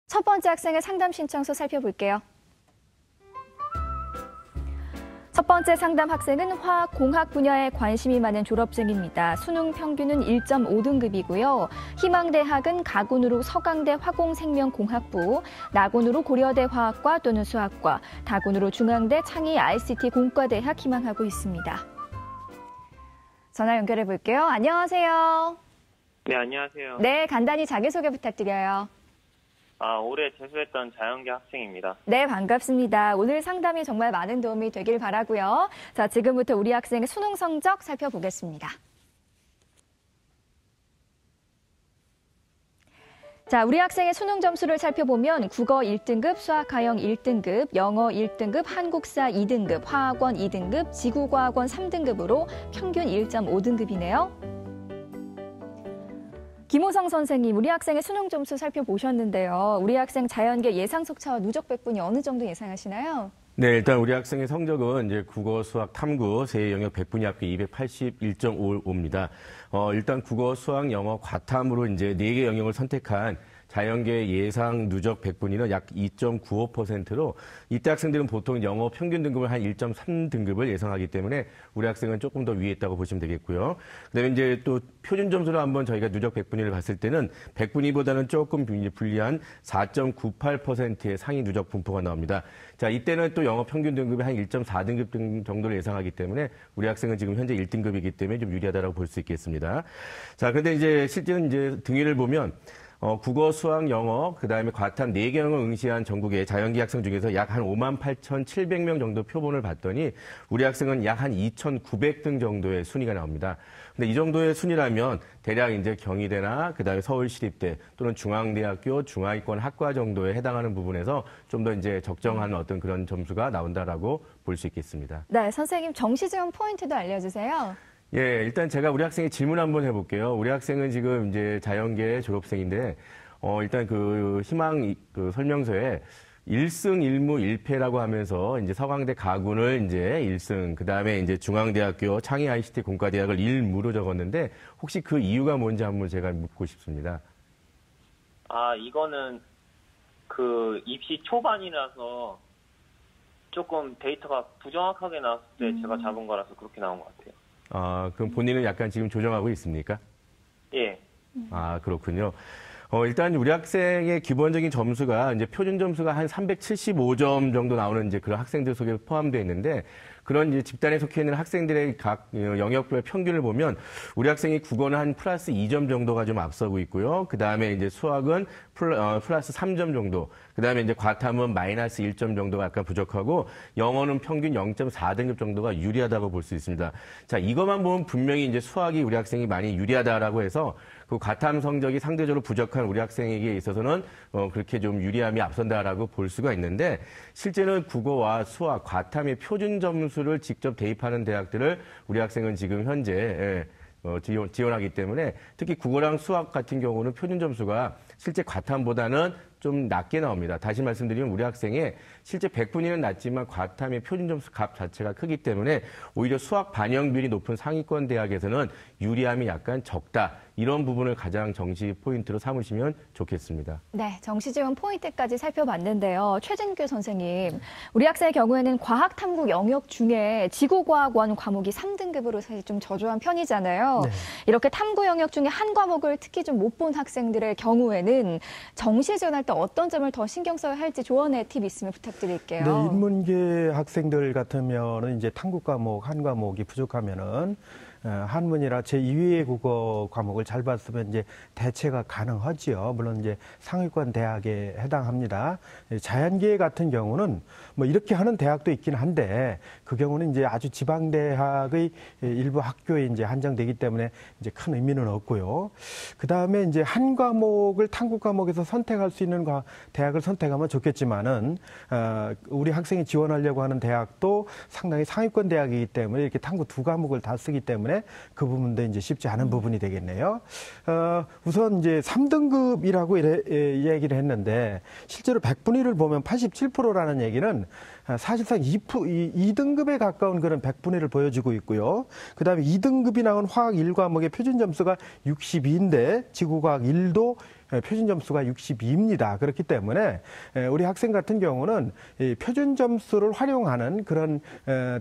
첫 번째 학생의 상담 신청서 살펴볼게요. 첫 번째 상담 학생은 화학공학 분야에 관심이 많은 졸업생입니다. 수능 평균은 1.5등급이고요. 희망대학은 가군으로 서강대 화공생명공학부, 나군으로 고려대 화학과 또는 수학과, 다군으로 중앙대 창의 ICT 공과대학 희망하고 있습니다. 전화 연결해 볼게요. 안녕하세요. 네, 안녕하세요. 네, 간단히 자기소개 부탁드려요. 올해 재수했던 자연계 학생입니다. 네, 반갑습니다. 오늘 상담이 정말 많은 도움이 되길 바라고요. 자, 지금부터 우리 학생의 수능 성적 살펴보겠습니다. 자, 우리 학생의 수능 점수를 살펴보면 국어 1등급, 수학하영 1등급, 영어 1등급, 한국사 2등급, 화학원 2등급, 지구과학원 3등급으로 평균 1.5등급이네요. 김호성 선생님, 우리 학생의 수능 점수 살펴보셨는데요. 우리 학생 자연계 예상 속차와 누적 백분이 어느 정도 예상하시나요? 네, 일단 우리 학생의 성적은 이제 국어, 수학, 탐구 세 영역 백분위 합계 281.55입니다. 일단 국어, 수학, 영어, 과탐으로 이제 4개 영역을 선택한 자연계 예상 누적 백분위는 약 2.95%로 이때 학생들은 보통 영어 평균 등급을 한 1.3등급을 예상하기 때문에 우리 학생은 조금 더 위에 있다고 보시면 되겠고요. 그다음에 이제 또 표준 점수를 한번 저희가 누적 백분위를 봤을 때는 백분위보다는 조금 불리한 4.98%의 상위 누적 분포가 나옵니다. 자, 이때는 또 영어 평균 등급이 한 1.4등급 정도를 예상하기 때문에 우리 학생은 지금 현재 1등급이기 때문에 좀 유리하다고 볼 수 있겠습니다. 자, 그런데 이제 실제는 이제 등위를 보면 국어, 수학, 영어, 그다음에 과탐 4개 영역을 응시한 전국의 자연계 학생 중에서 약 한 58,700명 정도 표본을 봤더니 우리 학생은 약 한 2,900등 정도의 순위가 나옵니다. 근데 이 정도의 순위라면 대략 이제 경희대나 그다음에 서울시립대 또는 중앙대학교 중하위권 학과 정도에 해당하는 부분에서 좀 더 이제 적정한 어떤 그런 점수가 나온다라고 볼 수 있겠습니다. 네, 선생님 정시지원 포인트도 알려주세요. 예, 일단 제가 우리 학생의 질문 한번 해볼게요. 우리 학생은 지금 이제 자연계 졸업생인데, 일단 그 희망 그 설명서에 1승 1무 1패라고 하면서 이제 서강대 가군을 이제 1승, 그 다음에 이제 중앙대학교 창의 ICT 공과대학을 1무로 적었는데, 혹시 그 이유가 뭔지 한번 제가 묻고 싶습니다. 이거는 그 입시 초반이라서 조금 데이터가 부정확하게 나왔을 때 제가 잡은 거라서 그렇게 나온 것 같아요. 그럼 본인은 약간 지금 조정하고 있습니까? 예. 그렇군요. 일단 우리 학생의 기본적인 점수가 이제 표준 점수가 한 375점 정도 나오는 이제 그런 학생들 속에 포함되어 있는데 그런 이제 집단에 속해 있는 학생들의 각 영역별 평균을 보면 우리 학생이 국어는 한 플러스 2점 정도가 좀 앞서고 있고요. 그 다음에 이제 수학은 플러스 3점 정도. 그 다음에 이제 과탐은 마이너스 1점 정도가 약간 부족하고 영어는 평균 0.4등급 정도가 유리하다고 볼 수 있습니다. 자, 이것만 보면 분명히 이제 수학이 우리 학생이 많이 유리하다라고 해서 그 과탐 성적이 상대적으로 부족한 우리 학생에게 있어서는 그렇게 좀 유리함이 앞선다라고 볼 수가 있는데 실제는 국어와 수학, 과탐의 표준 점수를 직접 대입하는 대학들을 우리 학생은 지금 현재 지원하기 때문에 특히 국어랑 수학 같은 경우는 표준 점수가 실제 과탐보다는 좀 낮게 나옵니다. 다시 말씀드리면 우리 학생의 실제 백분위는 낮지만 과탐의 표준 점수 값 자체가 크기 때문에 오히려 수학 반영 비율이 높은 상위권 대학에서는 유리함이 약간 적다. 이런 부분을 가장 정시 포인트로 삼으시면 좋겠습니다. 네, 정시 지원 포인트까지 살펴봤는데요. 최진규 선생님, 우리 학생의 경우에는 과학 탐구 영역 중에 지구과학원 과목이 3등급으로 사실 좀 저조한 편이잖아요. 네. 이렇게 탐구 영역 중에 한 과목을 특히 좀 못 본 학생들의 경우에는 정시 지원할 때 어떤 점을 더 신경 써야 할지 조언의 팁 있으면 부탁드릴게요. 네, 인문계 학생들 같으면은 이제 탐구 과목 한 과목이 부족하면은 한문이나 제2의 국어 과목을 잘 봤으면 이제 대체가 가능하지요. 물론 이제 상위권 대학에 해당합니다. 자연계 같은 경우는 뭐 이렇게 하는 대학도 있긴 한데 그 경우는 이제 아주 지방 대학의 일부 학교에 이제 한정되기 때문에 이제 큰 의미는 없고요. 그 다음에 이제 한 과목을 탐구 과목에서 선택할 수 있는 대학을 선택하면 좋겠지만은 우리 학생이 지원하려고 하는 대학도 상당히 상위권 대학이기 때문에 이렇게 탐구 두 과목을 다 쓰기 때문에 그 부분도 이제 쉽지 않은 부분이 되겠네요. 우선 이제 3등급이라고 얘기를 했는데 실제로 백분위를 보면 87%라는 얘기는 사실상 2등급에 가까운 그런 백분위를 보여주고 있고요. 그 다음에 2등급이 나온 화학 1과목의 표준 점수가 62인데 지구과학 1도 표준 점수가 62입니다. 그렇기 때문에 우리 학생 같은 경우는 이 표준 점수를 활용하는 그런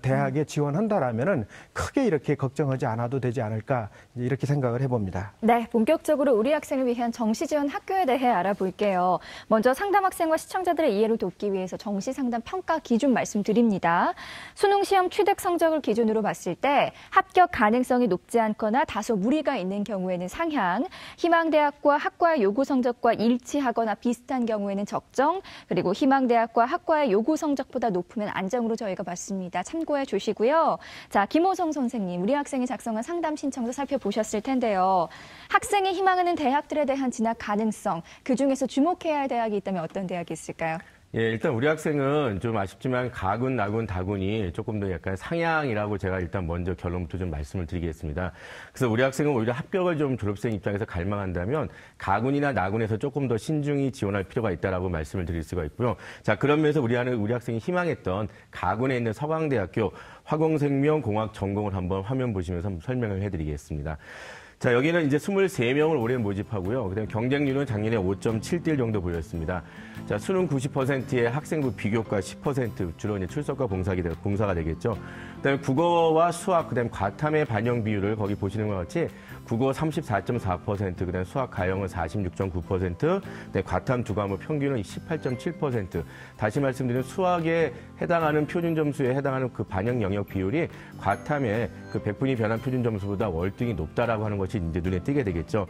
대학에 지원한다라면은 크게 이렇게 걱정하지 않아도 되지 않을까 이렇게 생각을 해봅니다. 네, 본격적으로 우리 학생을 위한 정시 지원 학교에 대해 알아볼게요. 먼저 상담 학생과 시청자들의 이해를 돕기 위해서 정시 상담 평가 기준 말씀드립니다. 수능 시험 취득 성적을 기준으로 봤을 때 합격 가능성이 높지 않거나 다소 무리가 있는 경우에는 상향, 희망대학과 학과의 요구 성적과 일치하거나 비슷한 경우에는 적정, 그리고 희망대학과 학과의 요구 성적보다 높으면 안정으로 저희가 봤습니다. 참고해 주시고요. 자, 김호성 선생님, 우리 학생이 작성한 상담 신청서 살펴보셨을 텐데요. 학생이 희망하는 대학들에 대한 진학 가능성, 그중에서 주목해야 할 대학이 있다면 어떤 대학이 있을까요? 예, 일단 우리 학생은 좀 아쉽지만 가군, 나군, 다군이 조금 더 약간 상향이라고 제가 일단 먼저 결론부터 좀 말씀을 드리겠습니다. 그래서 우리 학생은 오히려 합격을 좀 졸업생 입장에서 갈망한다면 가군이나 나군에서 조금 더 신중히 지원할 필요가 있다라고 말씀을 드릴 수가 있고요. 자, 그런 면에서 우리 학생이 희망했던 가군에 있는 서강대학교 화공생명공학 전공을 한번 화면 보시면서 한번 설명을 해드리겠습니다. 자, 여기는 이제 23명을 올해 모집하고요. 그다음에 경쟁률은 작년에 5.7대 1 정도 보였습니다. 자, 수능 90%의 학생부 비교과 10% 주로 이제 출석과 봉사가 되겠죠. 그다음에 국어와 수학, 그다음에 과탐의 반영 비율을 거기 보시는 것 같이 국어 34.4%, 그다음에 수학 가형은 46.9%, 그다음에 과탐 두 과목 평균은 18.7%. 다시 말씀드리면 수학에 해당하는 표준 점수에 해당하는 그 반영 영역 비율이 과탐의 그 100분위 변환 표준 점수보다 월등히 높다라고 하는 것이 이제 눈에 띄게 되겠죠.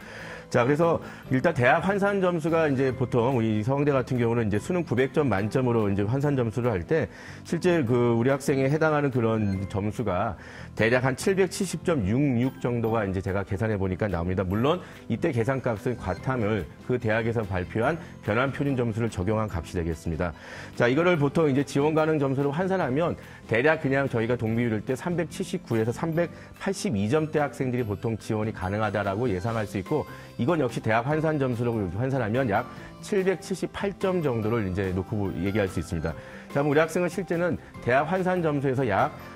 자, 그래서 일단 대학 환산 점수가 이제 보통 우리 서강대 같은 경우는 이제 수능 900점 만점으로 이제 환산 점수를 할 때 실제 그 우리 학생에 해당하는 그런 점수가 대략 한 770.66 정도가 이제 제가 계산해 보니까 나옵니다. 물론 이때 계산값은 과탐을 그 대학에서 발표한 변환 표준 점수를 적용한 값이 되겠습니다. 자, 이거를 보통 이제 지원 가능 점수로 환산하면 대략 그냥 저희가 동비율일 때 379에서 382점대 학생들이 보통 지원이 가능하다라고 예상할 수 있고, 이건 역시 대학 환산 점수로 환산하면 약 778점 정도를 이제 놓고 얘기할 수 있습니다. 자, 우리 학생은 실제는 대학 환산 점수에서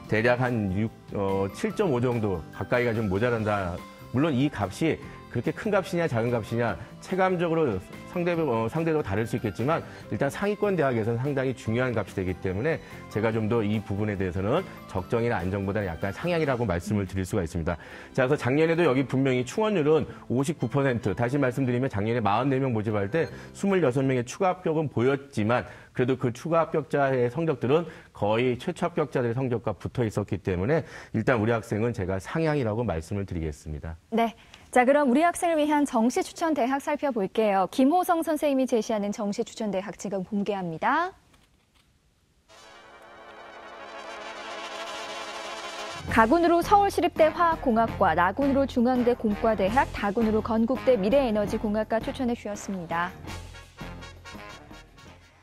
대략 한 7.5 정도 가까이가 좀 모자란다. 물론 이 값이 그렇게 큰 값이냐 작은 값이냐 체감적으로 상대로 다를 수 있겠지만 일단 상위권 대학에서는 상당히 중요한 값이 되기 때문에 제가 좀 더 이 부분에 대해서는 적정이나 안정보다는 약간 상향이라고 말씀을 드릴 수가 있습니다. 자, 그래서 작년에도 여기 분명히 충원율은 59%, 다시 말씀드리면 작년에 44명 모집할 때 26명의 추가 합격은 보였지만 그래도 그 추가 합격자의 성적들은 거의 최초 합격자들의 성적과 붙어 있었기 때문에 일단 우리 학생은 제가 상향이라고 말씀을 드리겠습니다. 네. 자, 그럼 우리 학생을 위한 정시 추천 대학 살펴볼게요. 김호성 선생님이 제시하는 정시 추천 대학 지금 공개합니다. 가군으로 서울시립대 화학공학과, 나군으로 중앙대 공과대학, 다군으로 건국대 미래에너지공학과 추천해 주셨습니다.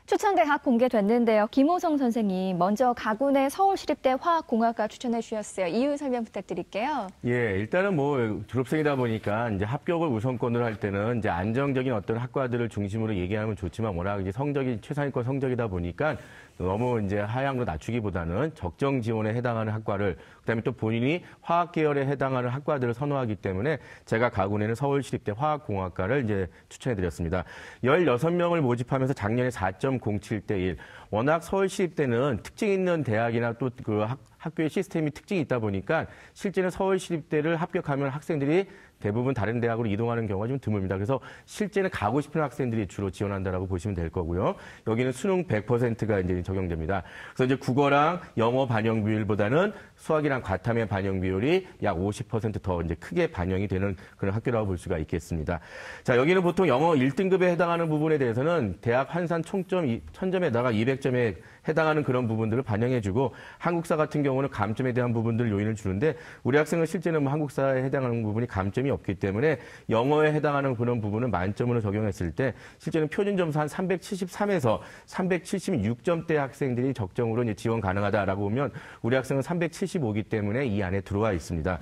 추천대학 공개됐는데요. 김호성 선생님, 먼저 가군의 서울시립대 화학공학과 추천해 주셨어요. 이유 설명 부탁드릴게요. 예, 일단은 뭐 졸업생이다 보니까 이제 합격을 우선권으로 할 때는 이제 안정적인 어떤 학과들을 중심으로 얘기하면 좋지만 워낙 이제 성적이 최상위권 성적이다 보니까 너무 이제 하향으로 낮추기보다는 적정 지원에 해당하는 학과를, 그다음에 또 본인이 화학 계열에 해당하는 학과들을 선호하기 때문에 제가 가군에는 서울시립대 화학공학과를 이제 추천해 드렸습니다. 16명을 모집하면서 작년에 4.07대 1. 워낙 서울시립대는 특징 있는 대학이나 또 그 학교의 시스템이 특징이 있다 보니까 실제는 서울시립대를 합격하면 학생들이 대부분 다른 대학으로 이동하는 경우가 좀 드뭅니다. 그래서 실제는 가고 싶은 학생들이 주로 지원한다라고 보시면 될 거고요. 여기는 수능 100%가 이제 적용됩니다. 그래서 이제 국어랑 영어 반영 비율보다는 수학이랑 과탐의 반영 비율이 약 50% 더 이제 크게 반영이 되는 그런 학교라고 볼 수가 있겠습니다. 자, 여기는 보통 영어 1등급에 해당하는 부분에 대해서는 대학 환산 총점 1000점에다가 200점에 해당하는 그런 부분들을 반영해주고, 한국사 같은 경우는 감점에 대한 부분들 요인을 주는데 우리 학생은 실제는 뭐 한국사에 해당하는 부분이 감점이 없기 때문에 영어에 해당하는 그런 부분은 만점으로 적용했을 때 실제는 표준 점수 한 373에서 376점대 학생들이 적정으로 이제 지원 가능하다라고 보면 우리 학생은 375이기 때문에 이 안에 들어와 있습니다.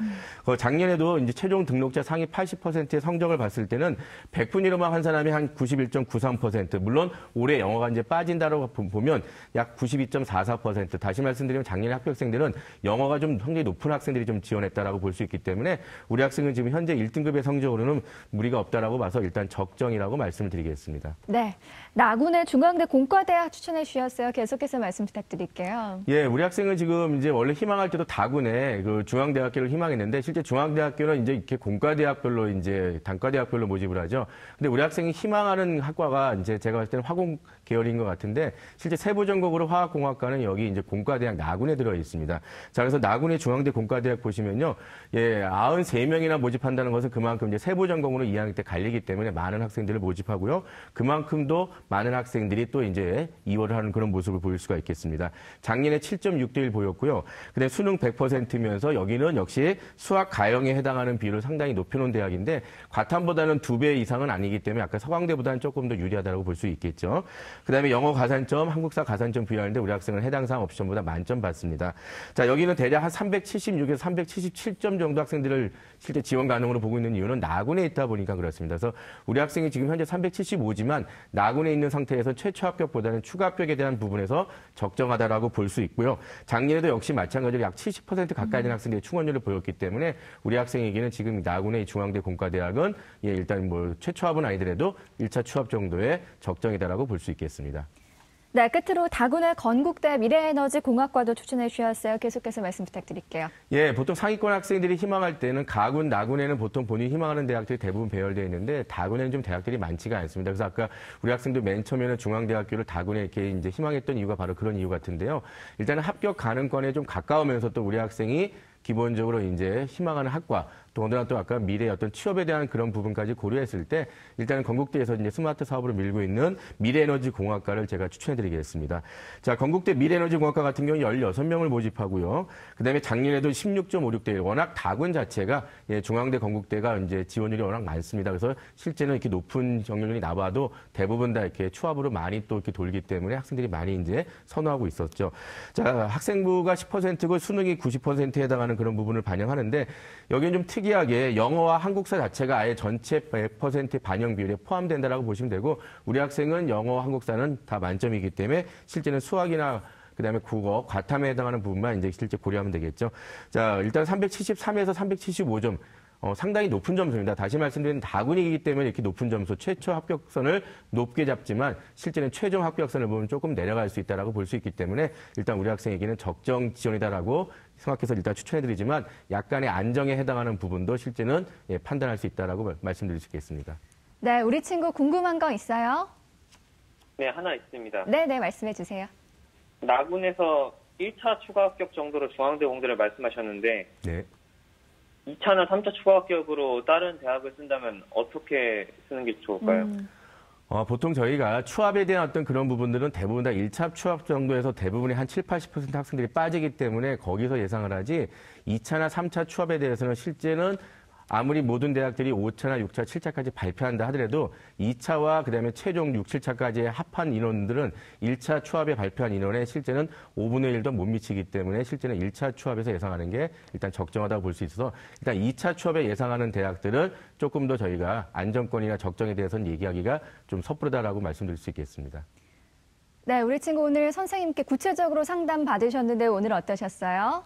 작년에도 이제 최종 등록자 상위 80%의 성적을 봤을 때는 100분위로만 환산하면 한 91.93%. 물론 올해 영어가 이제 빠진다라고 보면 약 92.44%. 다시 말씀드리면 작년에 합격생들은 학생들은 영어가 좀 성적이 높은 학생들이 좀 지원했다라고 볼 수 있기 때문에 우리 학생은 지금 현재 1등급의 성적으로는 무리가 없다라고 봐서 일단 적정이라고 말씀을 드리겠습니다. 네, 나군의 중앙대 공과대학 추천해 주셨어요. 계속해서 말씀 부탁드릴게요. 예, 우리 학생은 지금 이제 원래 희망할 때도 다군에 그 중앙대학교를 희망했는데 실제 중앙대학교는 이제 이렇게 공과대학별로 이제 단과대학별로 모집을 하죠. 근데 우리 학생이 희망하는 학과가 이제 제가 봤을 때는 화공 계열인 것 같은데 실제 세부전공으로 화학공학과는 여기 이제 공과대학 나군에 들어 있습니다. 자, 그래서 나군의 중앙대 공과대학 보시면요. 예, 93명이나 모집한다는 것은 그만큼 이제 세부전공으로 2학년 때 갈리기 때문에 많은 학생들을 모집하고요. 그만큼도 많은 학생들이 또 이제 이월을 하는 그런 모습을 보일 수가 있겠습니다. 작년에 7.6대1 보였고요. 그다음에 수능 100%면서 여기는 역시 수학 가형에 해당하는 비율을 상당히 높여놓은 대학인데 과탐보다는 2배 이상은 아니기 때문에 아까 서강대보다는 조금 더 유리하다고 볼 수 있겠죠. 그다음에 영어 가산점, 한국사 가산점 부여하는데 우리 학생은 해당 사항 옵션보다 만점 받습니다. 자, 여기는 대략 한 376에서 377점 정도 학생들을 실제 지원 가능으로 보고 있는 이유는 나군에 있다 보니까 그렇습니다. 그래서 우리 학생이 지금 현재 375지만 나군에 있는 상태에서 최초 합격보다는 추가 합격에 대한 부분에서 적정하다라고 볼 수 있고요. 작년에도 역시 마찬가지로 약 70% 가까이 되는 학생들이 충원율을 보였기 때문에 우리 학생에게는 지금 나군의 중앙대 공과대학은 예, 일단 뭐 최초 합은 아니더라도 1차 추합 정도의 적정이다라고 볼 수 있겠습니다. 네, 끝으로 다군의 건국대 미래에너지 공학과도 추천해 주셨어요. 계속해서 말씀 부탁드릴게요. 예, 보통 상위권 학생들이 희망할 때는 가군, 나군에는 보통 본인이 희망하는 대학들이 대부분 배열되어 있는데 다군에는 좀 대학들이 많지가 않습니다. 그래서 아까 우리 학생들 맨 처음에는 중앙대학교를 다군에 이렇게 이제 희망했던 이유가 바로 그런 이유 같은데요. 일단은 합격 가능권에 좀 가까우면서 또 우리 학생이 기본적으로 이제 희망하는 학과, 더군다나 또 아까 미래의 어떤 취업에 대한 그런 부분까지 고려했을 때 일단은 건국대에서 이제 스마트 사업으로 밀고 있는 미래에너지 공학과를 제가 추천해드리겠습니다. 자, 건국대 미래에너지 공학과 같은 경우는 16명을 모집하고요. 그다음에 작년에도 16.56대1. 워낙 다군 자체가 예, 중앙대 건국대가 이제 지원율이 워낙 많습니다. 그래서 실제는 이렇게 높은 정률이 나와도 대부분 다 이렇게 추합으로 많이 또 이렇게 돌기 때문에 학생들이 많이 이제 선호하고 있었죠. 자, 학생부가 10%고 수능이 90%에 해당하는 그런 부분을 반영하는데 여기는 좀 특이하게 영어와 한국사 자체가 아예 전체 100% 반영 비율에 포함된다라고 보시면 되고 우리 학생은 영어, 한국사는 다 만점이기 때문에 실제는 수학이나 그다음에 국어, 과탐에 해당하는 부분만 이제 실제 고려하면 되겠죠. 자, 일단 373에서 375점. 상당히 높은 점수입니다. 다시 말씀드리는 다군이기 때문에 이렇게 높은 점수, 최초 합격선을 높게 잡지만 실제는 최종 합격선을 보면 조금 내려갈 수 있다라고 볼 수 있기 때문에 일단 우리 학생에게는 적정 지원이다라고 생각해서 일단 추천해드리지만 약간의 안정에 해당하는 부분도 실제는 예, 판단할 수 있다라고 말씀드릴 수 있겠습니다. 네, 우리 친구 궁금한 거 있어요? 네, 하나 있습니다. 네, 말씀해 주세요. 나군에서 1차 추가 합격 정도로 중앙대 공대를 말씀하셨는데 네. 2차나 3차 추가 합격으로 다른 대학을 쓴다면 어떻게 쓰는 게 좋을까요? 보통 저희가 추합에 대한 어떤 그런 부분들은 대부분 다 1차 추합 정도에서 대부분의 한 7, 80% 학생들이 빠지기 때문에 거기서 예상을 하지 2차나 3차 추합에 대해서는 실제는 아무리 모든 대학들이 5차나 6차, 7차까지 발표한다 하더라도 2차와 그다음에 최종 6, 7차까지 합한 인원들은 1차 추합에 발표한 인원의 실제는 5분의 1도 못 미치기 때문에 실제는 1차 추합에서 예상하는 게 일단 적정하다고 볼 수 있어서 일단 2차 추합에 예상하는 대학들은 조금 더 저희가 안정권이나 적정에 대해서는 얘기하기가 좀 섣부르다라고 말씀드릴 수 있겠습니다. 네, 우리 친구 오늘 선생님께 구체적으로 상담 받으셨는데 오늘 어떠셨어요?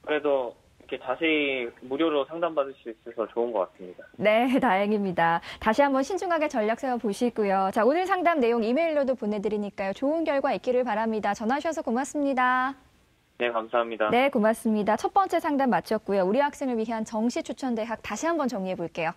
그래도 이렇게 자세히 무료로 상담받을 수 있어서 좋은 것 같습니다. 네, 다행입니다. 다시 한번 신중하게 전략 세워보시고요. 자, 오늘 상담 내용 이메일로도 보내드리니까요. 좋은 결과 있기를 바랍니다. 전화 주셔서 고맙습니다. 네, 감사합니다. 네, 고맙습니다. 첫 번째 상담 마쳤고요. 우리 학생을 위한 정시 추천 대학 다시 한번 정리해 볼게요.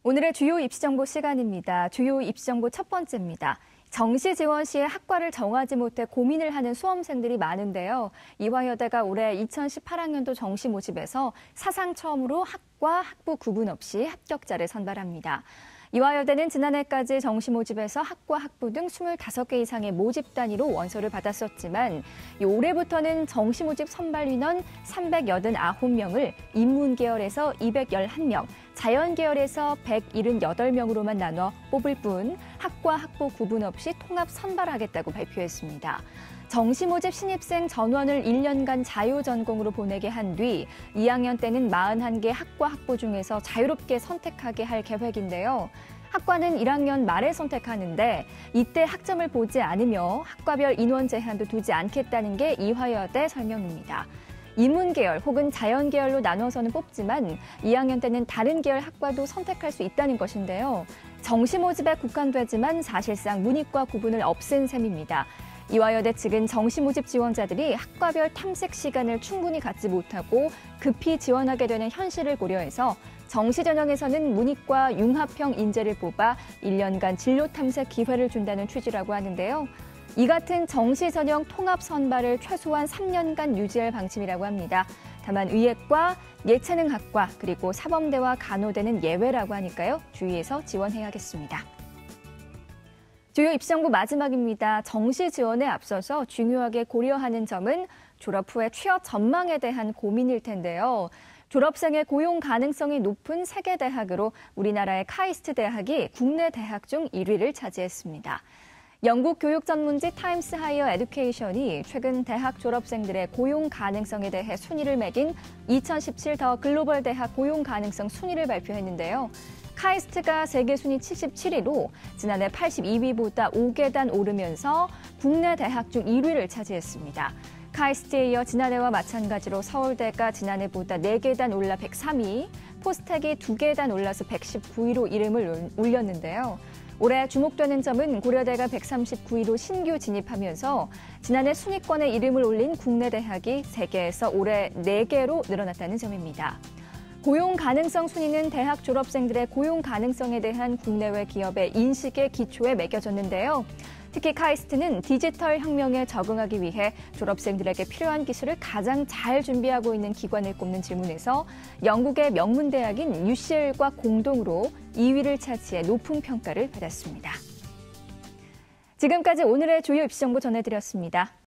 오늘의 주요 입시 정보 시간입니다. 주요 입시 정보 첫 번째입니다. 정시 지원 시에 학과를 정하지 못해 고민을 하는 수험생들이 많은데요. 이화여대가 올해 2018학년도 정시 모집에서 사상 처음으로 학과, 학부 구분 없이 합격자를 선발합니다. 이화여대는 지난해까지 정시 모집에서 학과 학부 등 25개 이상의 모집 단위로 원서를 받았었지만 올해부터는 정시 모집 선발 인원 389명을 인문 계열에서 211명, 자연 계열에서 178명으로만 나눠 뽑을 뿐 학과 학부 구분 없이 통합 선발하겠다고 발표했습니다. 정시 모집 신입생 전원을 1년간 자유전공으로 보내게 한 뒤 2학년 때는 41개 학과 학부 중에서 자유롭게 선택하게 할 계획인데요. 학과는 1학년 말에 선택하는데 이때 학점을 보지 않으며 학과별 인원 제한도 두지 않겠다는 게 이화여대 설명입니다. 인문 계열 혹은 자연 계열로 나눠서는 뽑지만 2학년 때는 다른 계열 학과도 선택할 수 있다는 것인데요. 정시 모집에 국한되지만 사실상 문이과 구분을 없앤 셈입니다. 이화여대 측은 정시 모집 지원자들이 학과별 탐색 시간을 충분히 갖지 못하고 급히 지원하게 되는 현실을 고려해서 정시 전형에서는 문이과 융합형 인재를 뽑아 1년간 진로 탐색 기회를 준다는 취지라고 하는데요. 이 같은 정시 전형 통합 선발을 최소한 3년간 유지할 방침이라고 합니다. 다만 의예과, 예체능학과 그리고 사범대와 간호대는 예외라고 하니까요. 주의해서 지원해야겠습니다. 주요 입시정보 마지막입니다. 정시 지원에 앞서서 중요하게 고려하는 점은 졸업 후의 취업 전망에 대한 고민일 텐데요. 졸업생의 고용 가능성이 높은 세계 대학으로 우리나라의 카이스트 대학이 국내 대학 중 1위를 차지했습니다. 영국 교육 전문지 타임스 하이어 에듀케이션이 최근 대학 졸업생들의 고용 가능성에 대해 순위를 매긴 2017 더 글로벌 대학 고용 가능성 순위를 발표했는데요. 카이스트가 세계 순위 77위로 지난해 82위보다 5계단 오르면서 국내 대학 중 1위를 차지했습니다. 카이스트에 이어 지난해와 마찬가지로 서울대가 지난해보다 4계단 올라 103위, 포스텍이 2계단 올라서 119위로 이름을 올렸는데요. 올해 주목되는 점은 고려대가 139위로 신규 진입하면서 지난해 순위권에 이름을 올린 국내 대학이 3개에서 올해 4개로 늘어났다는 점입니다. 고용 가능성 순위는 대학 졸업생들의 고용 가능성에 대한 국내외 기업의 인식의 기초에 매겨졌는데요. 특히 카이스트는 디지털 혁명에 적응하기 위해 졸업생들에게 필요한 기술을 가장 잘 준비하고 있는 기관을 꼽는 질문에서 영국의 명문대학인 UCL과 공동으로 2위를 차지해 높은 평가를 받았습니다. 지금까지 오늘의 주요 입시 정보 전해드렸습니다.